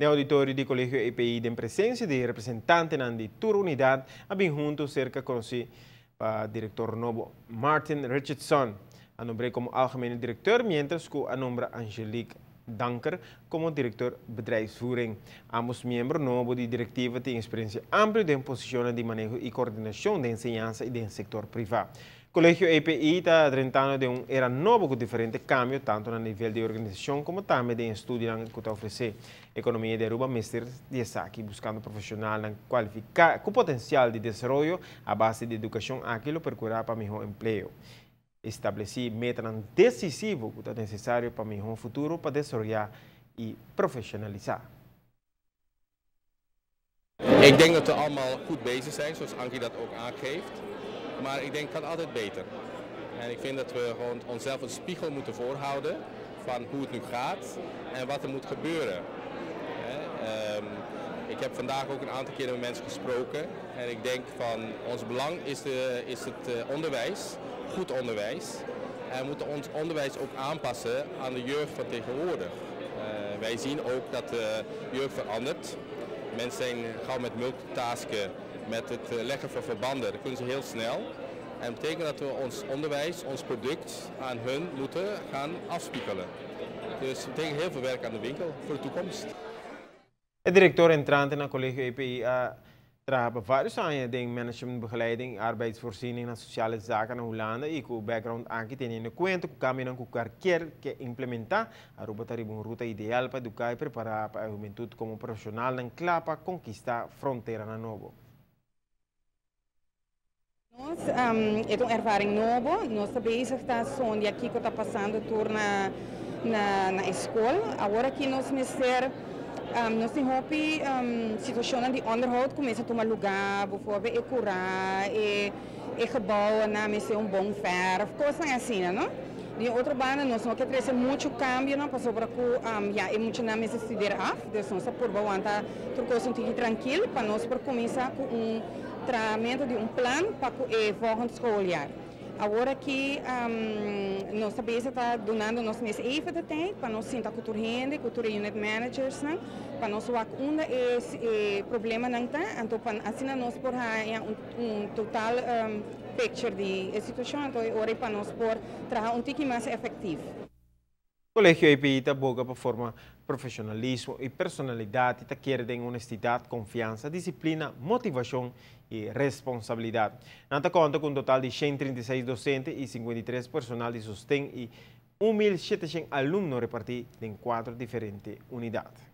No auditório do Colégio EPI, em presença de representantes da toda unidade, havia junto cerca conhecido para diretor novo Martin Richardson, a nombre como algemene diretor, mientras que a nombra Angelique Danker como diretor bedrijfsvoering. Ambos miembros novos de directiva têm experiência ampla em posições de manejo e coordenação de enseñança e do setor privado. O Colégio EPI está tratando de era novo com diferentes cambios, tanto no nível de organização como também de estudo que está oferecendo. Economia de Aruba, Mr. Diasaki, buscando profissional qualificado com potencial de desenvolvimento a base de educação, aquilo procurar para melhor emprego. Estabelecer metas decisivas que é necessário para melhor futuro, para desenvolver e profissionalizar. Ik denk dat we allemaal goed bezig zijn, zoals Ankie dat ook aangeeft. Maar ik denk het kan altijd beter. En ik vind dat we gewoon onszelf een spiegel moeten voorhouden van hoe het nu gaat en wat er moet gebeuren. Ik heb vandaag ook een aantal keren met mensen gesproken en ik denk van ons belang is het onderwijs, goed onderwijs. En we moeten ons onderwijs ook aanpassen aan de jeugd van tegenwoordig. Wij zien ook dat de jeugd verandert. Mensen zijn gauw met multitasken, met het leggen van verbanden, dat kunnen ze heel snel. En dat betekent dat we ons onderwijs, ons product aan hun moeten gaan afspiegelen. Dus het betekent heel veel werk aan de winkel voor de toekomst. De directeur entrante na Colégio EPI trabalha vários anos em management, begeleiding, arbeidsvoorziening en sociale zaken na Holanda e com o background aqui tendo em conta que o caminho que qualquer que implementar a uma ruta ideal para educar e preparar para a juventude como profissional na clapa conquistar fronteira na novo. Nós é uma ervaring nova, nós bezig onde aqui que está passando tur na escola, agora que nós meser nós temos situações de onderhoud começa a tomar lugar, bijvoorbeeld e curar, e gebouwen na meser bom verf, coisas assim, não? De outra banda nós não queremos ter muito cambio, não, para sobre que já é muito na mesa estudar af, então nós por bawanta tur coisa um tranquilo para nós por começar com tratamento de plano para o volgende schooljaar. Agora que nossa base está donando nós nesse even de tempo para nós sentar com cultura unit managers, né? Para nós ver onde esse problema não está, então assim nós por total picture de situação, então agora para nós por trabalhar tique mais efetivo. O Colégio EPI está boga para formar profissionalismo e personalidade, está querendo honestidade, confiança, disciplina, motivação e responsabilidade. Nanta conta com um total de 136 docentes e 53 personal de sustento e 1.700 alunos repartidos em 4 diferentes unidades.